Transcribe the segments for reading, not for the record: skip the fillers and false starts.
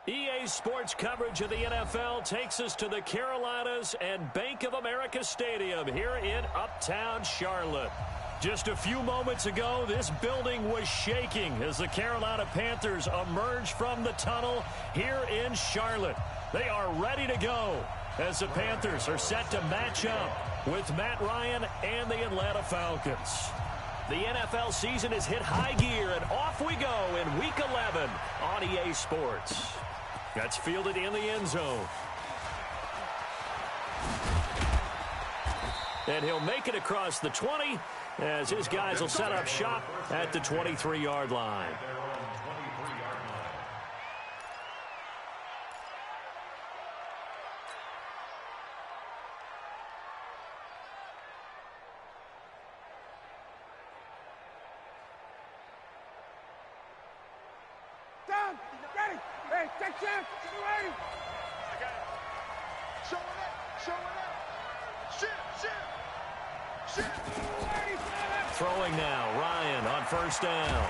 EA Sports coverage of the NFL takes us to the Carolinas and Bank of America Stadium here in Uptown Charlotte. Just a few moments ago, this building was shaking as the Carolina Panthers emerged from the tunnel here in Charlotte. They are ready to go as the Panthers are set to match up with Matt Ryan and the Atlanta Falcons. The NFL season has hit high gear, and off we go in Week 11 on EA Sports. That's fielded in the end zone. And he'll make it across the 20 as his guys will set up shop at the 23-yard line. Down, ready, hey, take chance, get ready. I got it. Show it up, shit. Throwing now, Ryan on first down.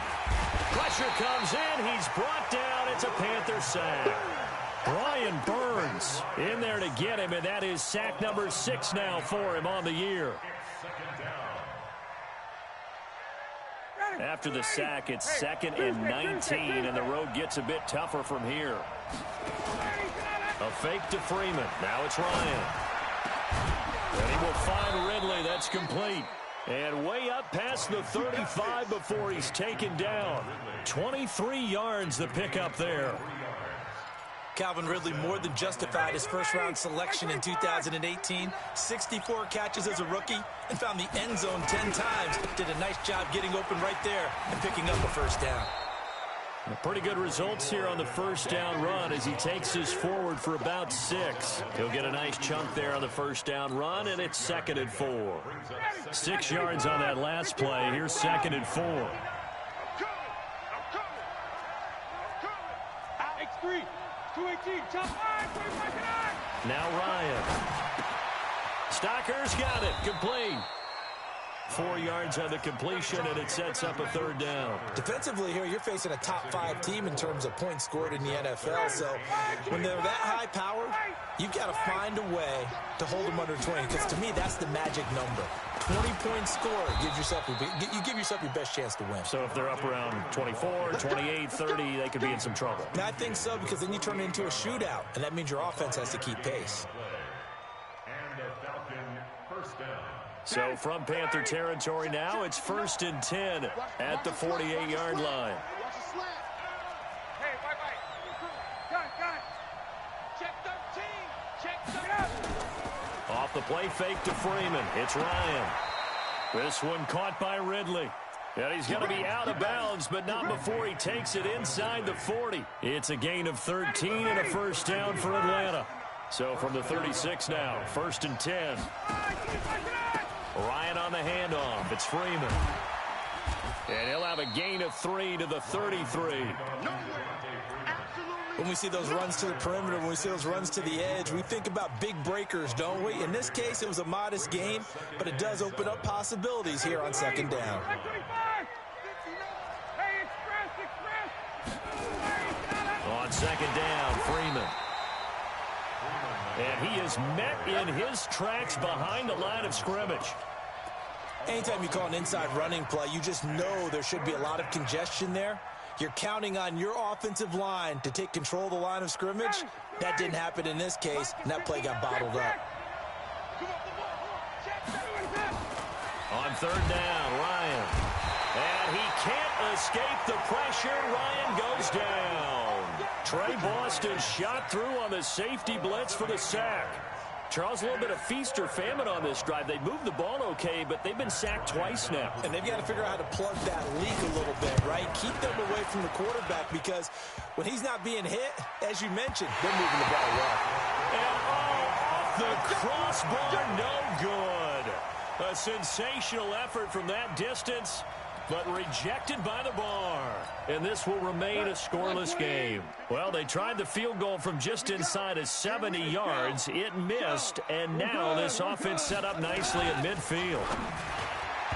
Pressure comes in, he's brought down, it's a Panther sack. Brian Burns in there to get him, and that is sack number 6 now for him on the year. After the sack, it's 2nd and 19, and the road gets a bit tougher from here. A fake to Freeman. Now it's Ryan. And he will find Ridley. That's complete. And way up past the 35 before he's taken down. 23 yards the pickup there. Calvin Ridley more than justified his first-round selection in 2018. 64 catches as a rookie and found the end zone 10 times. Did a nice job getting open right there and picking up a first down. Pretty good results here on the first down run as he takes us forward for about 6. He'll get a nice chunk there on the first down run, and it's 2nd and 4. 6 yards on that last play. Here's 2nd and 4. X3, 218, top 5, now Ryan. Stocker's got it. Complete. 4 yards on the completion, and it sets up a 3rd down. Defensively here, you're facing a top-5 team in terms of points scored in the NFL. So when they're that high-powered, you've got to find a way to hold them under 20. Because to me, that's the magic number. 20-point score gives yourself you give yourself your best chance to win. So if they're up around 24, 28, 30, they could be in some trouble. Now, I think so, because then you turn it into a shootout, and that means your offense has to keep pace. And the Falcon first down. So from Panther territory now, it's 1st and 10 at the 48-yard line. Hey, got it. Check 13. Off the play fake to Freeman. It's Ryan. This one caught by Ridley. And he's going to be out of bounds, but not before he takes it inside the 40. It's a gain of 13 and a first down for Atlanta. So from the 36 now, 1st and 10. Ryan on the handoff. It's Freeman. And he'll have a gain of 3 to the 33. When we see those runs to the perimeter, when we see those runs to the edge, we think about big breakers, don't we? In this case, it was a modest gain, but it does open up possibilities here on 2nd down. On 2nd down, Freeman. And he is met in his tracks behind the line of scrimmage. Anytime you call an inside running play, you just know there should be a lot of congestion there. You're counting on your offensive line to take control of the line of scrimmage. That didn't happen in this case, and that play got bottled up. On 3rd down, Ryan. And he can't escape the pressure. Ryan goes down. Trey Boston shot through on the safety blitz for the sack. Charles, a little bit of feast or famine on this drive. They moved the ball okay, but they've been sacked twice now. And they've got to figure out how to plug that leak a little bit, right? Keep them away from the quarterback, because when he's not being hit, as you mentioned, they're moving the ball well. And off the crossbar, no good. A sensational effort from that distance, but rejected by the bar. And this will remain a scoreless game. Well, they tried the field goal from just inside of 70 yards. It missed, and now this offense set up nicely at midfield.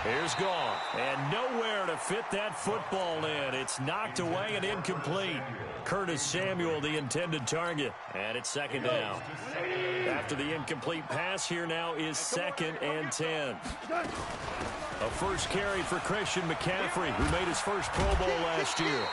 Here's Goff, and nowhere to fit that football in. It's knocked away and incomplete. Curtis Samuel, the intended target, and it's second down. After the incomplete pass, here now is 2nd and 10. A first carry for Christian McCaffrey, who made his first Pro Bowl last year.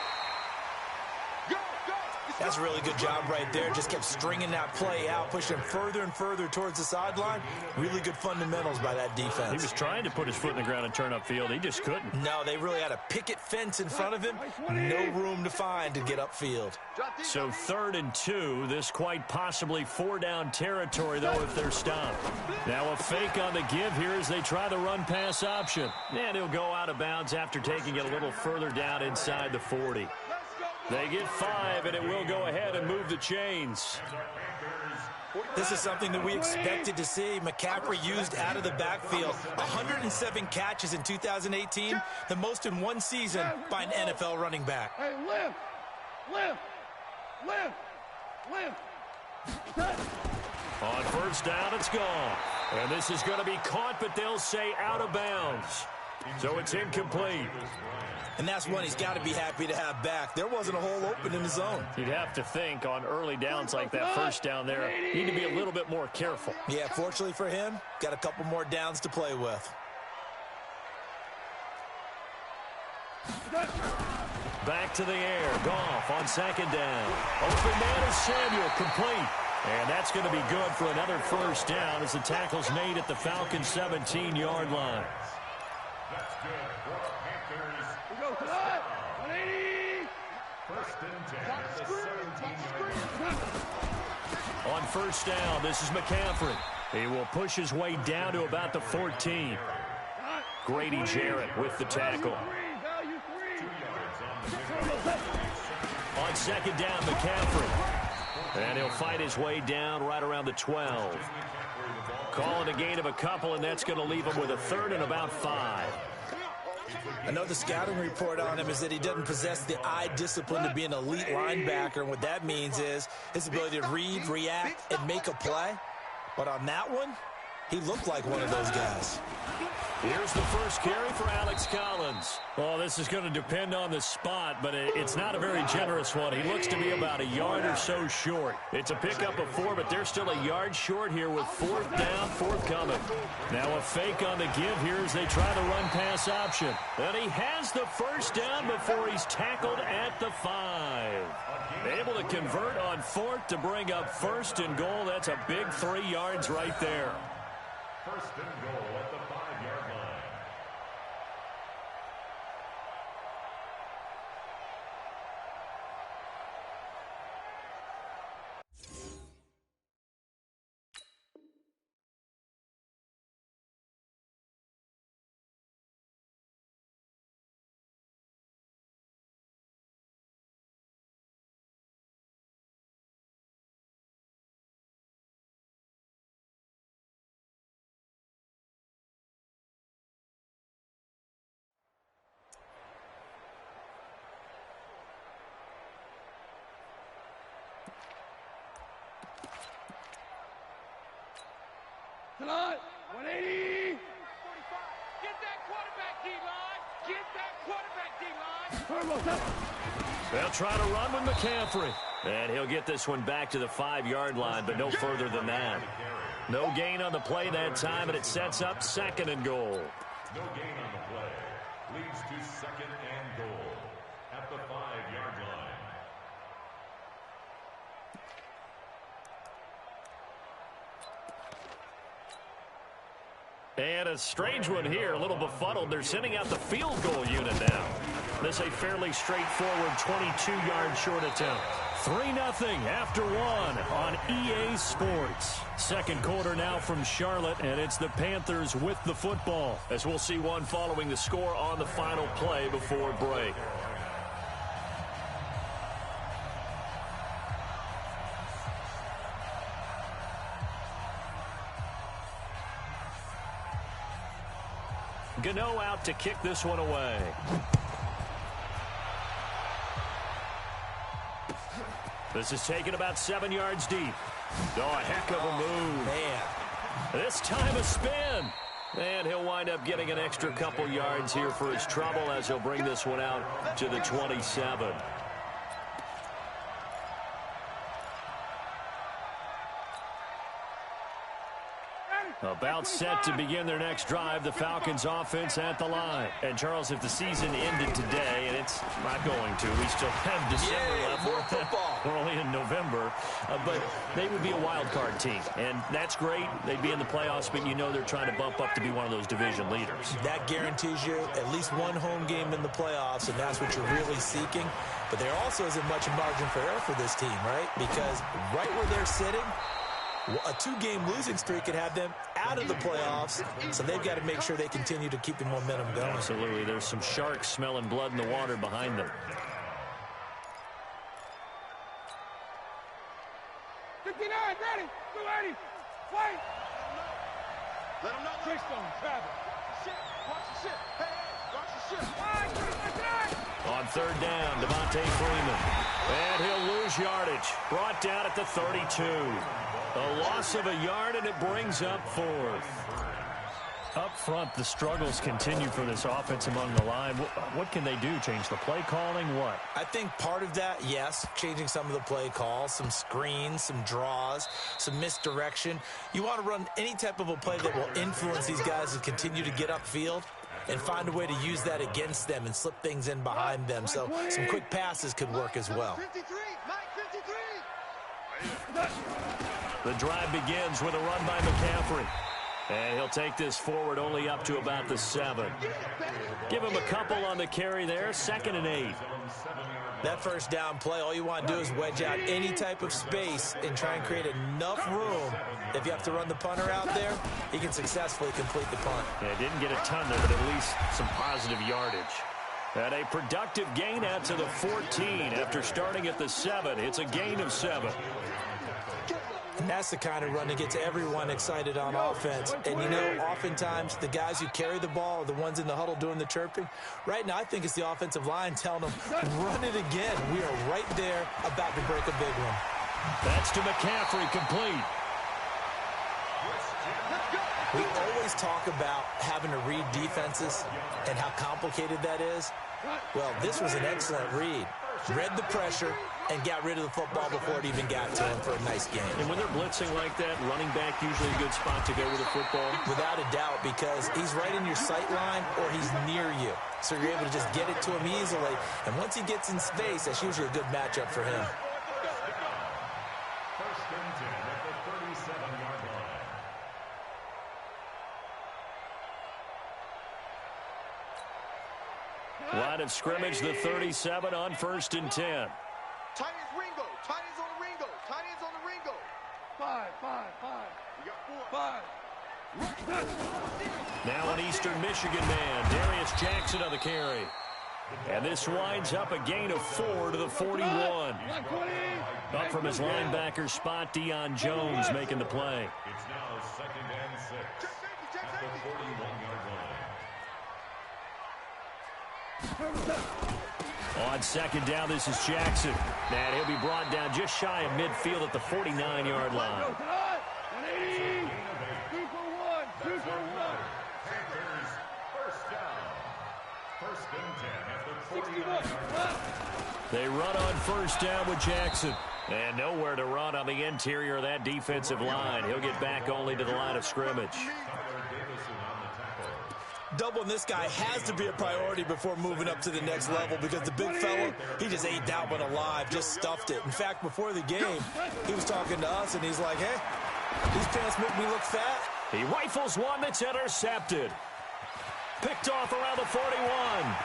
That's a really good job right there. Just kept stringing that play out, pushing him further and further towards the sideline. Really good fundamentals by that defense. He was trying to put his foot in the ground and turn upfield. He just couldn't. No, they really had a picket fence in front of him. No room to find to get upfield. So 3rd and 2. This quite possibly 4-down territory, though, if they're stopped. Now a fake on the give here as they try the run-pass option. And he'll go out of bounds after taking it a little further down inside the 40. They get 5, and it will go ahead and move the chains. This is something that we expected to see. McCaffrey used out of the backfield. 107 catches in 2018, the most in one season by an NFL running back. Hey, lift. On first down, it's gone. And this is going to be caught, but they'll say out of bounds. So it's incomplete. And that's one he's got to be happy to have back. There wasn't a hole open in the zone. You'd have to think on early downs like that first down there, need to be a little bit more careful. Yeah, fortunately for him, got a couple more downs to play with. Back to the air. Goff on 2nd down. Open man is Samuel, complete. And that's going to be good for another first down as the tackle's made at the Falcons' 17-yard line. That's good for the Panthers. We go to that. 180. 1st and 10 at the 17-yard line. On first down, this is McCaffrey. He will push his way down to about the 14. Grady Jarrett with the tackle. On 2nd down, McCaffrey. And he'll fight his way down right around the 12. Calling a gain of a couple, and that's going to leave him with a 3rd and about 5. Another scouting report on him is that he doesn't possess the eye discipline to be an elite linebacker. And what that means is his ability to read, react, and make a play. But on that one, he looked like one of those guys. Here's the first carry for Alex Collins. Well, this is going to depend on the spot, but it's not a very generous one. He looks to be about a yard or so short. It's a pickup of 4, but they're still a yard short here with 4th down, forthcoming. Now a fake on the give here as they try the run-pass option. And he has the first down before he's tackled at the 5. Able to convert on 4th to bring up 1st and goal. That's a big 3 yards right there. 1st and goal at the 5-yard line. Tonight, 180. Get that quarterback, D-line. Get that quarterback, D-line. They'll try to run with McCaffrey. And he'll get this one back to the 5-yard line, but no further than that. No gain on the play that time, and it sets up 2nd and goal. No gain on the play. Leads to 2nd and goal at the 5-yard line. And a strange one here, a little befuddled. They're sending out the field goal unit now. This is a fairly straightforward 22-yard short attempt. 3-0 after 1 on EA Sports. Second quarter now from Charlotte, and it's the Panthers with the football, as we'll see one following the score on the final play before break. Gano out to kick this one away. This is taken about 7 yards deep. Oh, a heck of a move. Man. This time a spin. And he'll wind up getting an extra couple yards here for his trouble as he'll bring this one out to the 27. About set to begin their next drive, the Falcons offense at the line. And, Charles, if the season ended today, and it's not going to, we still have December left. More football. We're only in November. But they would be a wild card team. And that's great. They'd be in the playoffs, but you know they're trying to bump up to be one of those division leaders. That guarantees you at least one home game in the playoffs, and that's what you're really seeking. But there also isn't much margin for error for this team, right? Because right where they're sitting, a two-game losing streak could have them out of the playoffs, so they've got to make sure they continue to keep the momentum going. Absolutely. There's some sharks smelling blood in the water behind them. 59, ready, 280, wait. Let him know. Keystone, Travis. Watch the shit. Hey, watch the shit. On third down, Devontae Freeman. And he'll lose yardage. Brought down at the 32. A loss of a yard, and it brings up fourth. Up front, the struggles continue for this offense among the line. What can they do? Change the play calling? What? I think part of that, yes, changing some of the play calls, some screens, some draws, some misdirection. You want to run any type of a play that will influence these guys to continue to get upfield and find a way to use that against them and slip things in behind them. So some quick passes could work as well. 53, Mike 53. The drive begins with a run by McCaffrey. And he'll take this forward only up to about the 7. Give him a couple on the carry there. 2nd and 8. That first down play, all you want to do is wedge out any type of space and try and create enough room. If you have to run the punter out there, he can successfully complete the punt. Yeah, didn't get a ton there, but at least some positive yardage. And a productive gain out to the 14 after starting at the 7. It's a gain of 7. And that's the kind of run that gets everyone excited on offense. And, you know, oftentimes the guys who carry the ball are the ones in the huddle doing the chirping. Right now, I think it's the offensive line telling them, run it again. We are right there about to break a big one. That's to McCaffrey, complete. We always talk about having to read defenses and how complicated that is. Well, this was an excellent read. Read the pressure and got rid of the football before it even got to him for a nice game. And when they're blitzing like that, running back usually a good spot to go with the football? Without a doubt, because he's right in your sight line or he's near you. So you're able to just get it to him easily. And once he gets in space, that's usually a good matchup for him. First and 10 at the 37-yard line. Line of scrimmage, the 37 on 1st and 10. Tight ends Ringo. Tight ends on the Ringo. Tight ends on the Ringo. 5. We got 4. Now an Eastern Michigan man, Darius Jackson on the carry. And this winds up a gain of 4 to the 41. Up from his linebacker spot, Deion Jones making the play. It's now 2nd and 6 at the 41-yard line. On 2nd down, this is Jackson. And he'll be brought down just shy of midfield at the 49-yard line. Panthers, first down. 1st and 10 at the 49-yard line. They run on 1st down with Jackson. And nowhere to run on the interior of that defensive line. He'll get back only to the line of scrimmage. Doubling this guy has to be a priority before moving up to the next level because the big fella, he just ate that one alive, just stuffed it. In fact, before the game, he was talking to us, and he's like, hey, these pants make me look fat. He rifles one that's intercepted. Picked off around the 41.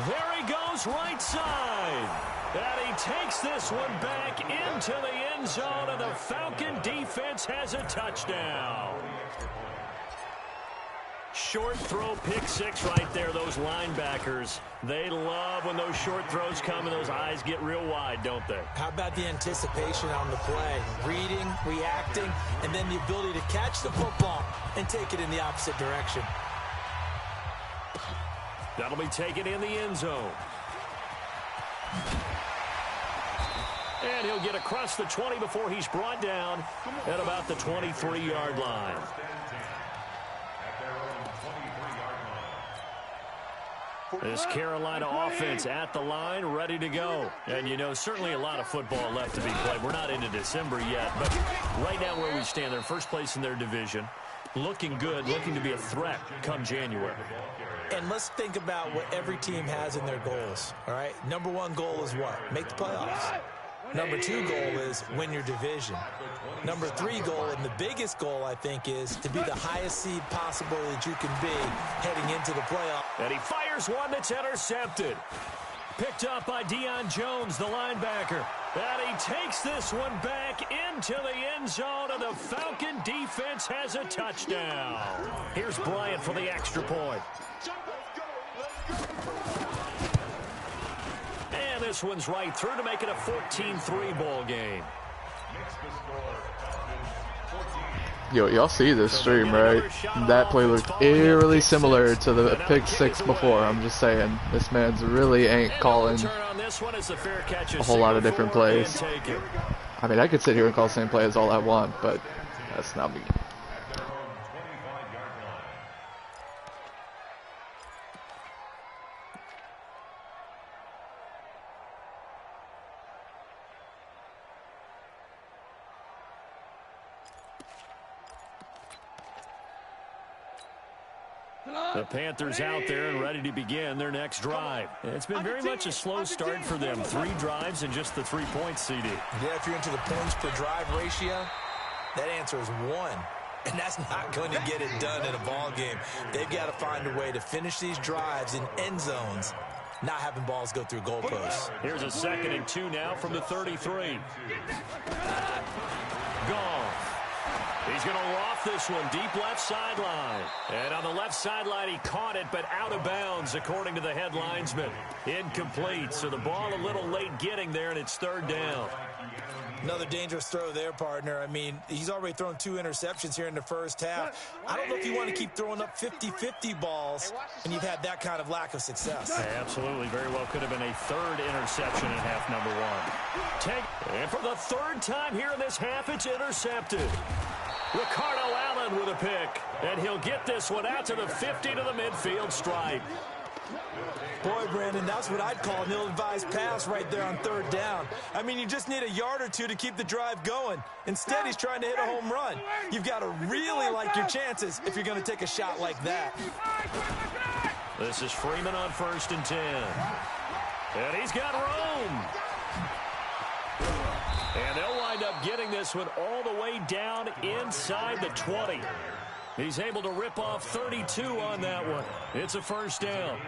There he goes, right side. And he takes this one back into the end zone, and the Falcon defense has a touchdown. Short throw, pick six right there, those linebackers. They love when those short throws come and those eyes get real wide, don't they? How about the anticipation on the play? Reading, reacting, and then the ability to catch the football and take it in the opposite direction. That'll be taken in the end zone. And he'll get across the 20 before he's brought down at about the 23-yard line. This Carolina offense at the line, ready to go. And, you know, certainly a lot of football left to be played. We're not into December yet, but right now where we stand, they're first place in their division. Looking good, looking to be a threat come January. And let's think about what every team has in their goals, all right? Number one goal is what? Make the playoffs. Number two goal is win your division. Number three goal, and the biggest goal, I think, is to be the highest seed possible that you can be heading into the playoff. And he fires one that's intercepted. Picked up by Deion Jones, the linebacker. And he takes this one back into the end zone, and the Falcon defense has a touchdown. Here's Bryant for the extra point. And this one's right through to make it a 14-3 ball game. Yo, y'all see this stream, right? That play looked eerily similar to the pick six before. I'm just saying, this man's really ain't calling a whole lot of different plays. I mean, I could sit here and call the same plays all I want, but that's not me. The Panthers out there and ready to begin their next drive. It's been very much a slow start for them. 3 drives and just the 3 points, CD. Yeah, if you're into the points per drive ratio, that answer is 1. And that's not going to get it done in a ball game. They've got to find a way to finish these drives in end zones, not having balls go through goalposts. Here's a 2nd and 2 now from the 33. Goff. He's going to loft this one deep left sideline. And on the left sideline, he caught it, but out of bounds, according to the head linesman. Incomplete, so the ball a little late getting there, and it's 3rd down. Another dangerous throw there, partner. I mean, he's already thrown 2 interceptions here in the first half. I don't know if you want to keep throwing up 50-50 balls when you've had that kind of lack of success. Yeah, absolutely. Very well could have been a 3rd interception in half number 1. And for the 3rd time here in this half, it's intercepted. Ricardo Allen with a pick. And he'll get this one out to the 50 to the midfield stripe. Boy, Brandon, that's what I'd call an ill-advised pass right there on 3rd down. I mean, you just need a yard or 2 to keep the drive going. Instead, he's trying to hit a home run. You've got to really like your chances if you're going to take a shot like that. This is Freeman on 1st and 10. And he's got room. And they'll wind up getting this one all the way down inside the 20. He's able to rip off 32 on that one. It's a 1st down.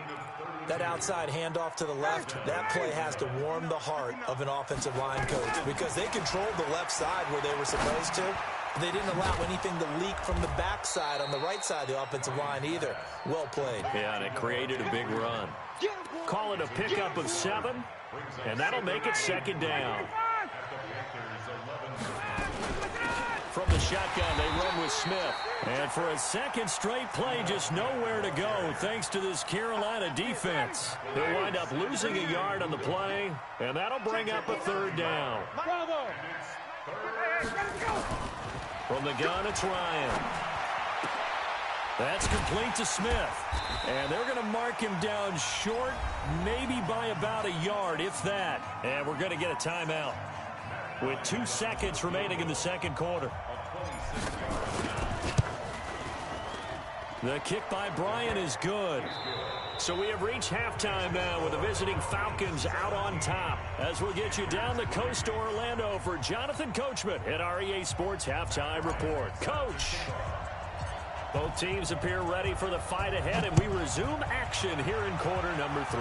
That outside handoff to the left, that play has to warm the heart of an offensive line coach because they controlled the left side where they were supposed to. They didn't allow anything to leak from the backside on the right side of the offensive line either. Well played. Yeah, and it created a big run. Call it a pickup of 7, and that'll make it 2nd down. From the shotgun, they run with Smith. And for a 2nd straight play, just nowhere to go thanks to this Carolina defense. They'll wind up losing a yard on the play, and that'll bring up a 3rd down. From the gun, it's Ryan. That's complete to Smith. And they're going to mark him down short, maybe by about a yard, if that. And we're going to get a timeout with 2 seconds remaining in the 2nd quarter. The kick by Bryant is good. So we have reached halftime now with the visiting Falcons out on top. As we'll get you down the coast to Orlando for Jonathan Coachman at our EA Sports Halftime Report. Coach! Both teams appear ready for the fight ahead, and we resume action here in quarter number 3.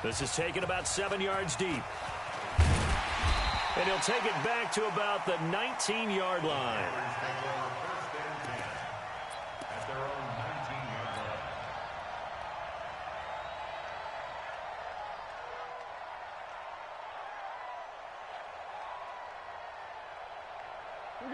This is taken about 7 yards deep. And he'll take it back to about the 19-yard line.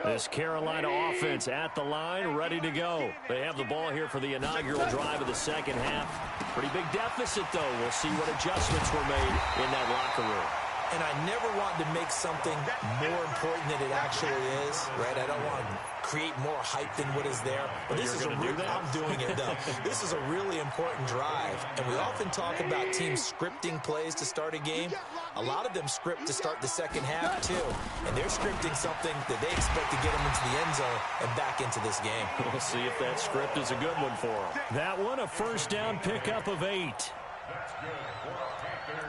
This Carolina offense at the line, ready to go. They have the ball here for the inaugural drive of the 2nd half. Pretty big deficit, though. We'll see what adjustments were made in that locker room. And I never want to make something more important than it actually is, right? I don't want to create more hype than what is there. But this is I'm doing it, though. This is a really important drive. And we often talk about teams scripting plays to start a game. A lot of them script to start the second half, too. And they're scripting something that they expect to get them into the end zone and back into this game. We'll see if that script is a good one for them. That one, a first down pickup of 8.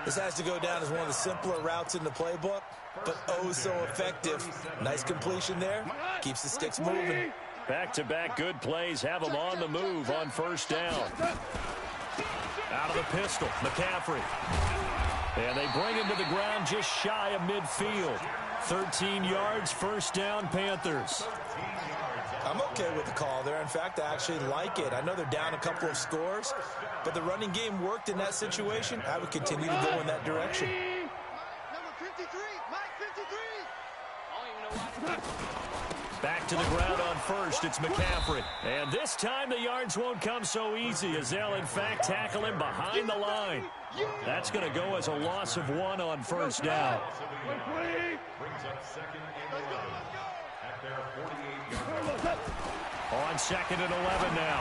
This has to go down as one of the simpler routes in the playbook, but oh so effective. Nice completion there. Keeps the sticks moving. Back-to-back good plays have them on the move on first down. Out of the pistol, McCaffrey. And they bring him to the ground just shy of midfield. 13 yards, first down, Panthers. I'm okay with the call there. In fact, I actually like it. I know they're down a couple of scores, but the running game worked in that situation. I would continue to go in that direction. Number 53, Mike 53. Back to the ground on first. It's McCaffrey. And this time the yards won't come so easy as they'll, in fact, tackle him behind the line. That's going to go as a loss of 1 on first down. Brings up second and 11 at their 48-yard line. On second and 11 now.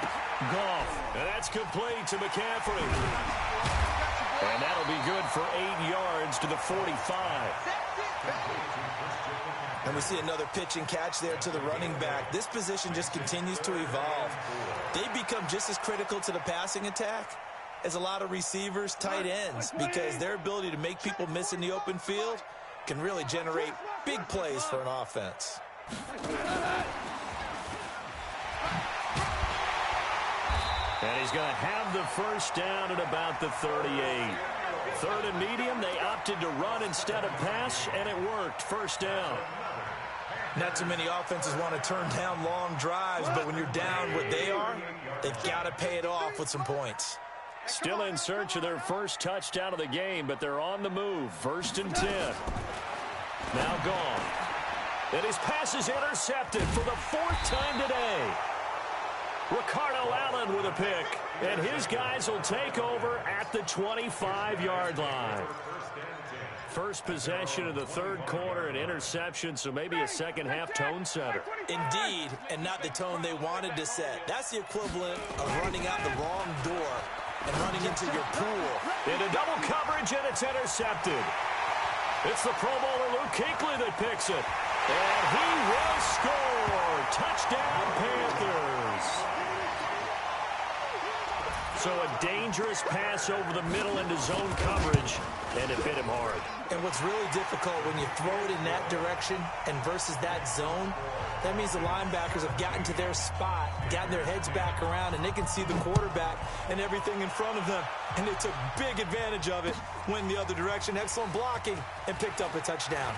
Goff. And that's complete to McCaffrey. And that'll be good for 8 yards to the 45. And we see another pitch and catch there to the running back. This position just continues to evolve. They become just as critical to the passing attack as a lot of receivers, tight ends, because their ability to make people miss in the open field can really generate big plays for an offense. And he's going to have the first down at about the 38. Third and medium, they opted to run instead of pass, and it worked. First down. Not too many offenses want to turn down long drives, but when you're down what they are, they've got to pay it off with some points. Still in search of their first touchdown of the game, but they're on the move. First and 10. Now gone. And his pass is intercepted for the 4th time today. Ricardo Allen with a pick, and his guys will take over at the 25-yard line. First possession of the third quarter, an interception, so maybe a second-half tone setter. Indeed, and not the tone they wanted to set. That's the equivalent of running out the wrong door and running into your pool. Into double coverage, and it's intercepted. It's the Pro Bowler Luke Kuechly that picks it. And he will score. Touchdown, Panthers. So a dangerous pass over the middle into zone coverage, and it hit him hard. And what's really difficult when you throw it in that direction and versus that zone, that means the linebackers have gotten to their spot, gotten their heads back around, and they can see the quarterback and everything in front of them. And they took big advantage of it, went in the other direction, excellent blocking, and picked up a touchdown.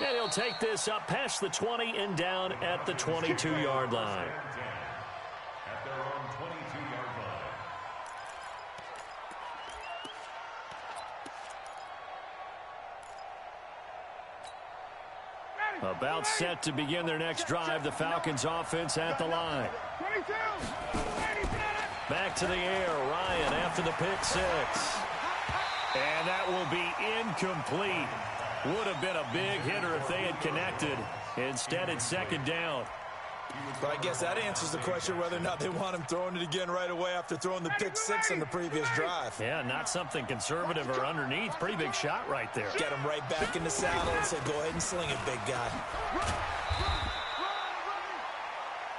And he'll take this up past the 20 and down at the 22-yard line. At their own 22-yard line. About set to begin their next drive, the Falcons offense at the line. Back to the air, Ryan after the pick six. And that will be incomplete. Would have been a big hitter if they had connected. Instead, it's second down. But I guess that answers the question whether or not they want him throwing it again right away after throwing the pick six on the previous drive. Yeah, not something conservative or underneath. Pretty big shot right there. Get him right back in the saddle and say, go ahead and sling it, big guy.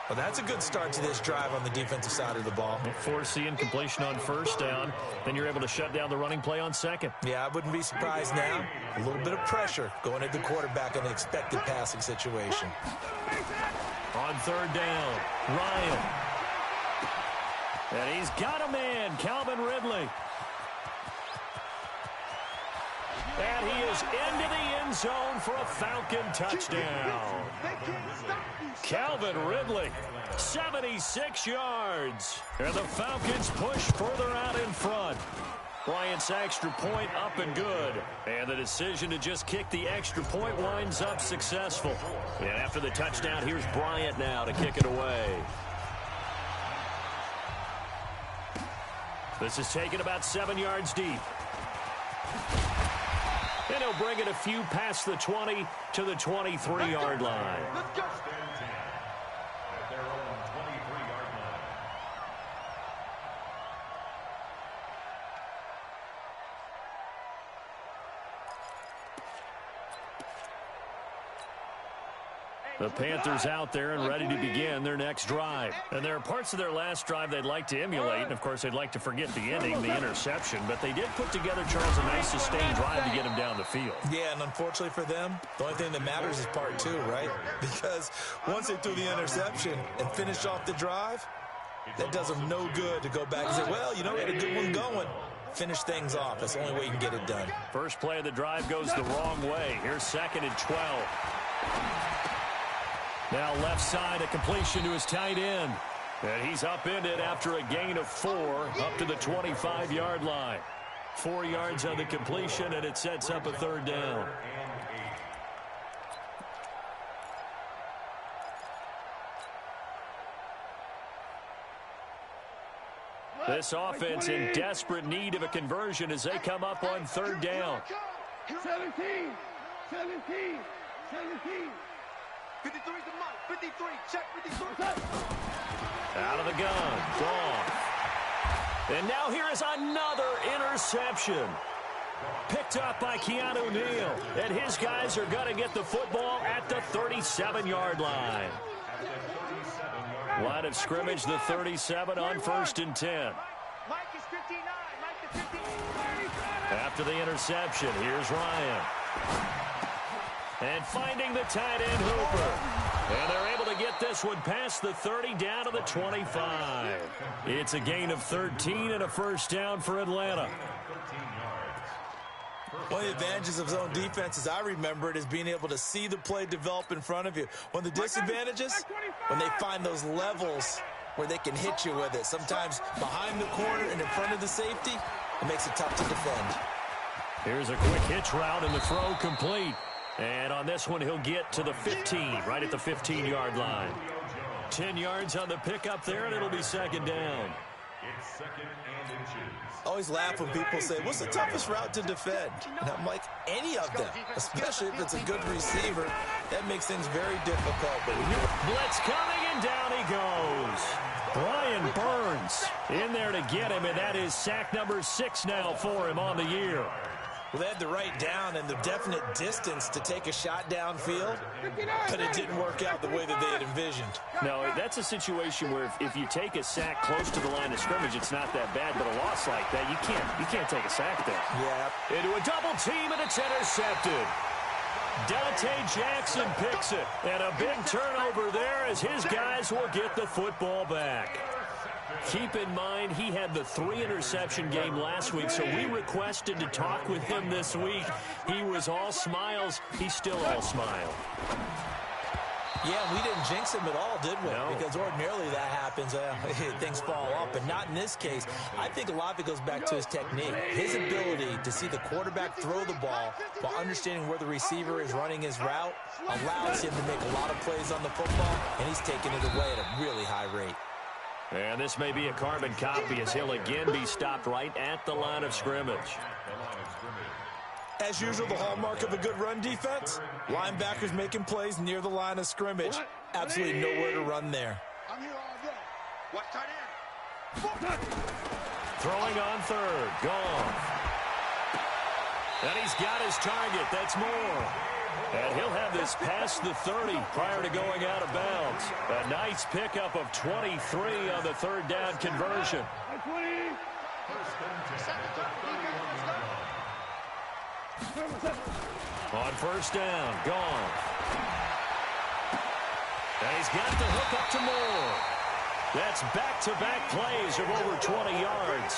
Well, that's a good start to this drive on the defensive side of the ball. Foreseeing completion on first down. Then you're able to shut down the running play on second. Yeah, I wouldn't be surprised now. A little bit of pressure going at the quarterback in an expected passing situation. On third down, Ryan. And he's got a man, Calvin Ridley. And he is into the end zone for a Falcon touchdown. Calvin Ridley, 76 yards. And the Falcons push further out in front. Bryant's extra point up and good. And the decision to just kick the extra point winds up successful. And after the touchdown, here's Bryant now to kick it away. This is taken about 7 yards deep. And he'll bring it a few past the 20 to the 23-yard line. Let's go. At their own 23-yard line. The Panthers out there and ready to begin their next drive. And there are parts of their last drive they'd like to emulate. And, of course, they'd like to forget the ending, the interception. But they did put together, Charles, a nice sustained drive to get him down the field. Yeah, and unfortunately for them, the only thing that matters is part two, right? Because once they threw the interception and finished off the drive, that does them no good to go back and say, well, you know, we had a good one going. Finish things off. That's the only way you can get it done. First play of the drive goes the wrong way. Here's 2nd and 12. Now left side, a completion to his tight end. And he's upended after a gain of 4 up to the 25-yard line. 4 yards on the completion, and it sets up a 3rd down. This offense in desperate need of a conversion as they come up on 3rd down. 17. 53's the mark. 53. Check 53. Out of the gun. Gone. And now here is another interception. Picked up by Keanu Neal. And his guys are going to get the football at the 37-yard line. Line of scrimmage, the 37 on 1st and 10. Mike is 59. Mike is 59. After the interception, here's Ryan. And finding the tight end, Hooper. And they're able to get this one past the 30 down to the 25. It's a gain of 13 and a 1st down for Atlanta. One of the advantages of zone defense, as I remember it, is being able to see the play develop in front of you. One of the disadvantages, when they find those levels where they can hit you with it. Sometimes behind the corner and in front of the safety, it makes it tough to defend. Here's a quick hitch route and the throw complete. And on this one, he'll get to the 15, right at the 15-yard line. 10 yards on the pickup there, and it'll be 2nd down. It's 2nd and inches. I always laugh when people say, what's the toughest route to defend? And I'm like, any of them, especially if it's a good receiver. That makes things very difficult. But when you're blitz coming, and down he goes. Brian Burns in there to get him, and that is sack number 6 now for him on the year. Well, they had the right down and the definite distance to take a shot downfield, but it didn't work out the way that they had envisioned. No, that's a situation where if you take a sack close to the line of scrimmage, it's not that bad, but a loss like that, you can't take a sack there. Yeah. Into a double team, and it's intercepted. Dante Jackson picks it, and a big turnover there as his guys will get the football back. Keep in mind, he had the 3-interception game last week, so we requested to talk with him this week. He was all smiles. He's still all smile. Yeah, we didn't jinx him at all, did we? No. Because ordinarily that happens. Things fall off, but not in this case. I think a lot of it goes back to his technique. His ability to see the quarterback throw the ball while understanding where the receiver is running his route allows him to make a lot of plays on the football, and he's taking it away at a really high rate. And this may be a carbon copy as he'll again be stopped right at the line of scrimmage. As usual, the hallmark of a good run defense, linebackers making plays near the line of scrimmage. Absolutely nowhere to run there. I'm here all day. Watch tight end. Throwing on 3rd. Gone. And he's got his target. That's Moore. And he'll have this past the 30 prior to going out of bounds. A nice pickup of 23 on the 3rd down conversion. On 1st down, gone. And he's got the hook up to Moore. That's back-to-back plays of over 20 yards.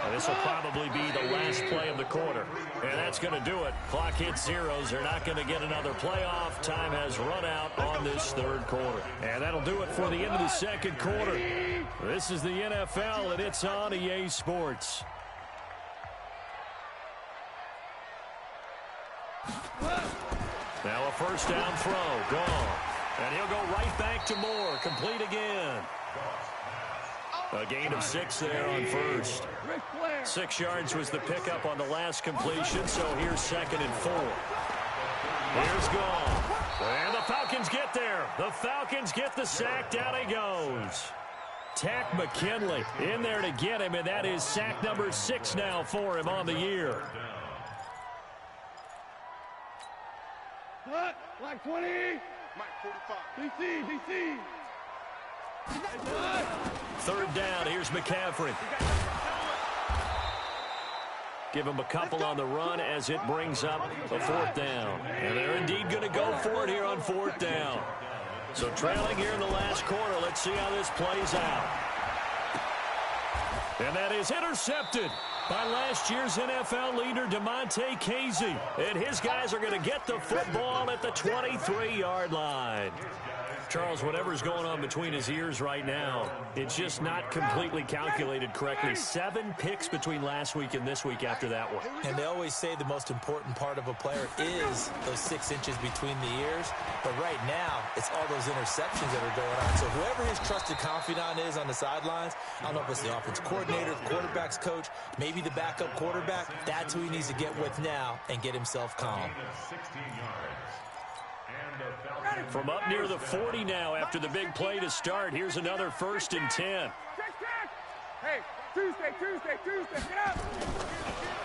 And this will probably be the last play of the quarter. And that's going to do it. Clock hits zeros. They're not going to get another playoff. Time has run out on this 3rd quarter. And that'll do it for the end of the 2nd quarter. This is the NFL, and it's on EA Sports. Now a 1st down throw. Gone. And he'll go right back to Moore. Complete again. A gain of 6 there on first. 6 yards was the pickup on the last completion, so here's 2nd and 4. Here's Gall. And the Falcons get there. The Falcons get the sack. Down he goes. Tack McKinley in there to get him, and that is sack number 6 now for him on the year. Cut. Like 20. Mike 45. DC. 3rd down. Here's McCaffrey. Give him a couple on the run as it brings up a 4th down. And they're indeed going to go for it here on 4th down. So trailing here in the last quarter. Let's see how this plays out. And that is intercepted by last year's NFL leader, DeMonte Casey. And his guys are going to get the football at the 23-yard line. Charles, whatever's going on between his ears right now, it's just not completely calculated correctly. 7 picks between last week and this week after that one. And they always say the most important part of a player is those 6 inches between the ears. But right now, it's all those interceptions that are going on. So whoever his trusted confidant is on the sidelines, I don't know if it's the offense coordinator, the quarterback's coach, maybe the backup quarterback, that's who he needs to get with now and get himself calm. From up near the 40 now after the big play to start. Here's another 1st and 10. Hey, Tuesday, get up.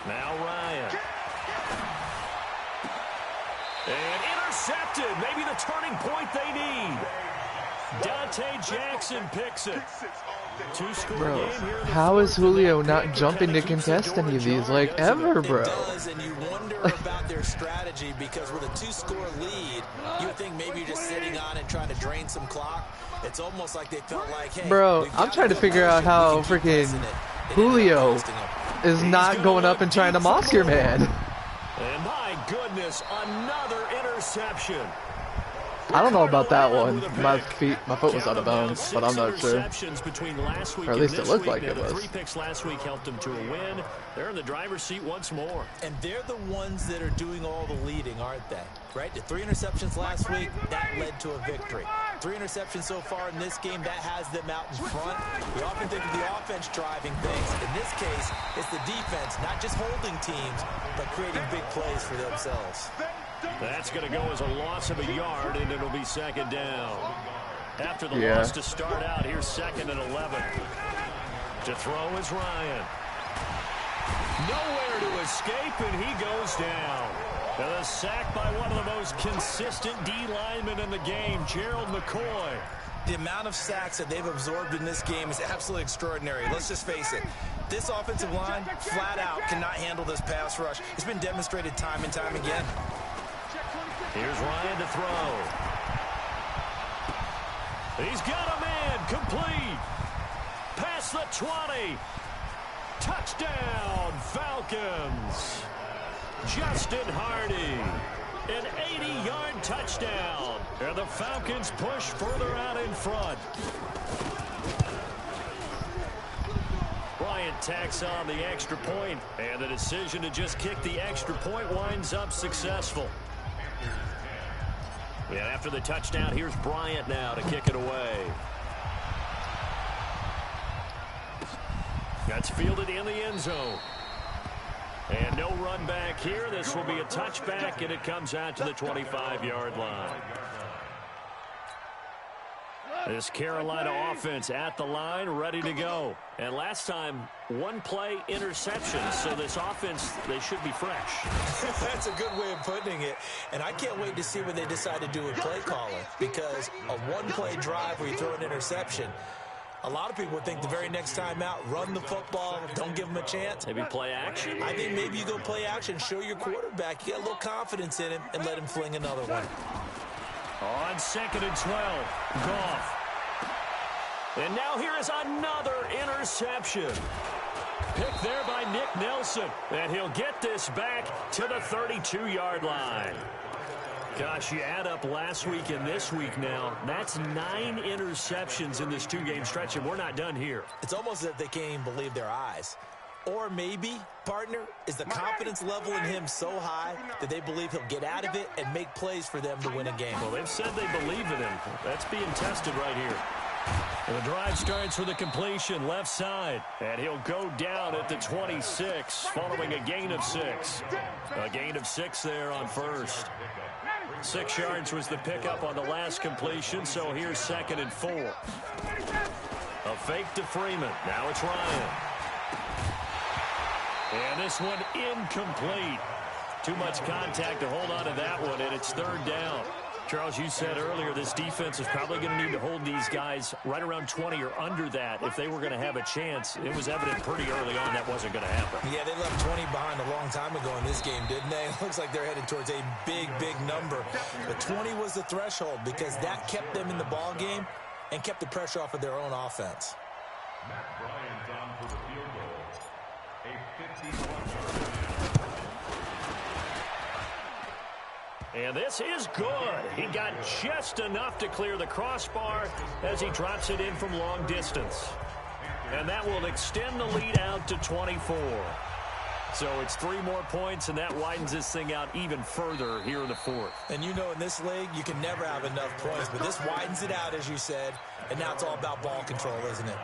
Now Ryan. And intercepted. Maybe the turning point they need. Dante Jackson picks it. Bro, how is Julio not jumping to contest any of these, like, ever, bro? And you wonder about their strategy because with a 2-score lead, you would think maybe you're just sitting on it trying to drain some clock. It's almost like they felt like, hey, bro, I'm trying to figure out how freaking Julio is not going up and trying to moss your man. And my goodness, another interception. I don't know about that one. My foot was out of bounds, but I'm not sure. Or at least it looked like it was. 3 picks last week helped them to a win. They're in the driver's seat once more. And they're the ones that are doing all the leading, aren't they? Right? The 3 interceptions last week, that led to a victory. 3 interceptions so far in this game, that has them out in front. We often think of the offense driving things. In this case, it's the defense, not just holding teams, but creating big plays for themselves. That's going to go as a loss of a yard, and it'll be 2nd down. After the loss to start out, here's 2nd and 11. To throw is Ryan. Nowhere to escape, and he goes down. And a sack by one of the most consistent D linemen in the game, Gerald McCoy. The amount of sacks that they've absorbed in this game is absolutely extraordinary. Let's just face it. This offensive line, flat out, cannot handle this pass rush. It's been demonstrated time and time again. Here's Ryan to throw. He's got a man complete. Past the 20. Touchdown, Falcons. Justin Hardy. An 80-yard touchdown. And the Falcons push further out in front. Bryant tacks on the extra point, and the decision to just kick the extra point winds up successful. And after the touchdown, here's Bryant now to kick it away. That's fielded in the end zone. And no run back here. This will be a touchback, and it comes out to the 25-yard line. This Carolina offense at the line, ready to go. And last time, 1-play interception. So this offense, they should be fresh. That's a good way of putting it. And I can't wait to see what they decide to do with play calling. Because a 1-play drive where you throw an interception, a lot of people would think the very next time out, run the football, don't give them a chance. Maybe play action? I think maybe you go play action, show your quarterback, you get a little confidence in him, and let him fling another one. On 2nd and 12, Goff. And now here is another interception. Picked there by Nick Nelson. And he'll get this back to the 32-yard line. Gosh, you add up last week and this week now. That's 9 interceptions in this 2-game stretch, and we're not done here. It's almost as if they can't even believe their eyes. Or maybe, partner, is the confidence level in him so high that they believe he'll get out of it and make plays for them to win a game. Well, they've said they believe in him. That's being tested right here. And the drive starts with a completion left side. And he'll go down at the 26 following a gain of 6. A gain of 6 there on first. 6 yards was the pickup on the last completion, so here's 2nd and 4. A fake to Freeman. Now it's Ryan. And this one incomplete. Too much contact to hold on to that one, and it's 3rd down. Charles, you said earlier this defense is probably going to need to hold these guys right around 20 or under that if they were going to have a chance. It was evident pretty early on that wasn't going to happen. Yeah, they left 20 behind a long time ago in this game, didn't they? It looks like they're headed towards a big, big number. But 20 was the threshold because that kept them in the ball game and kept the pressure off of their own offense. Matt Bryant on for the field goal. A 51-yard. And this is good. He got just enough to clear the crossbar as he drops it in from long distance. And that will extend the lead out to 24. So it's 3 more points, and that widens this thing out even further here in the 4th. And you know in this league, you can never have enough points, but this widens it out, as you said, and now it's all about ball control, isn't it?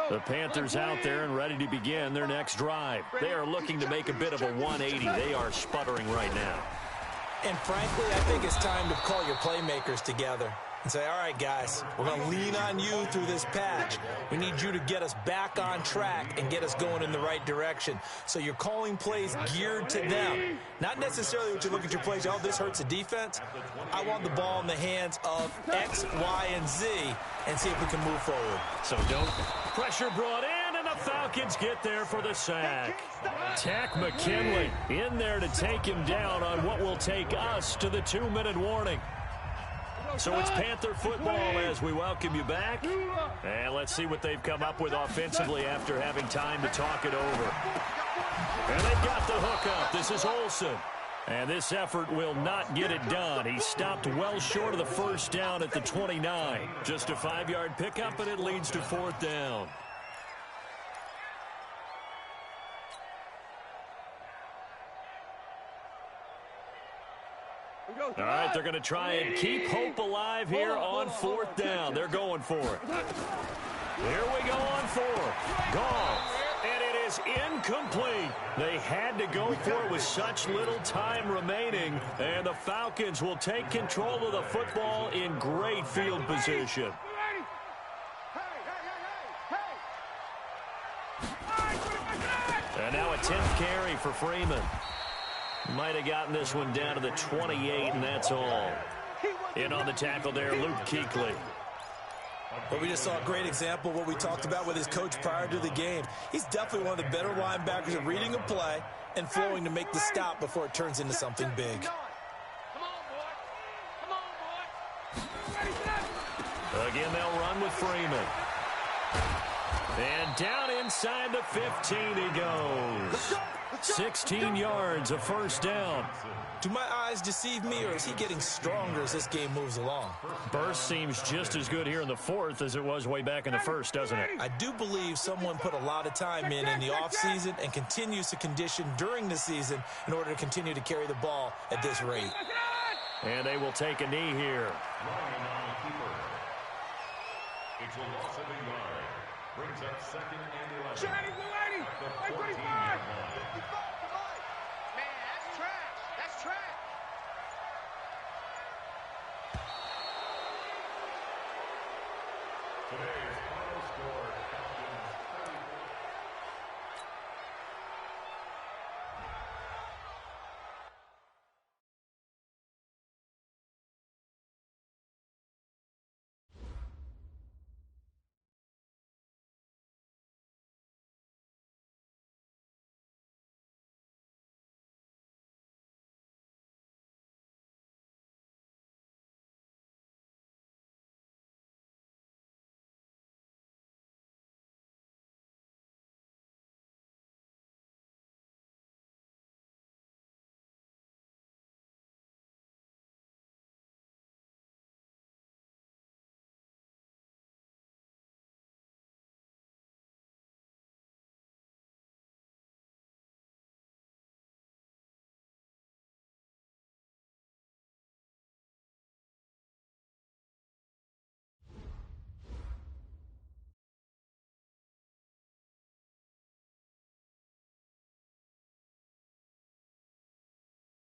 The Panthers out there and ready to begin their next drive. They are looking to make a bit of a 180. They are sputtering right now. And frankly, I think it's time to call your playmakers together and say, all right, guys, we're going to lean on you through this patch. We need you to get us back on track and get us going in the right direction. So you're calling plays geared to them. Not necessarily what you look at your plays, oh, this hurts the defense. I want the ball in the hands of X, Y, and Z and see if we can move forward. So don't pressure brought in, and the Falcons get there for the sack. Tack McKinley in there to take him down on what will take us to the 2-minute warning. So it's Panther football as we welcome you back. And let's see what they've come up with offensively after having time to talk it over. And they've got the hook up. This is Olsen. And this effort will not get it done. He stopped well short of the first down at the 29. Just a 5-yard pickup, and it leads to 4th down. All right, they're going to try and keep hope alive here on 4th down. They're going for it. Here we go on 4th. Gone. And it is incomplete. They had to go for it with such little time remaining. And the Falcons will take control of the football in great field position. And now a 10th carry for Freeman. Might have gotten this one down to the 28, and that's all. In on the tackle there, Luke Kuechly. Well, we just saw a great example of what we talked about with his coach prior to the game. He's definitely one of the better linebackers at reading a play and flowing to make the stop before it turns into something big. Again, they'll run with Freeman. And down inside the 15 he goes. 16 yards, a first down. Do my eyes deceive me, or is he getting stronger as this game moves along? Burst seems just as good here in the 4th as it was way back in the 1st, doesn't it? I do believe someone put a lot of time in the offseason and continues to condition during the season in order to continue to carry the ball at this rate. And they will take a knee here. It's a loss of a yard. Brings up 2nd and 11. At the 14-yard line.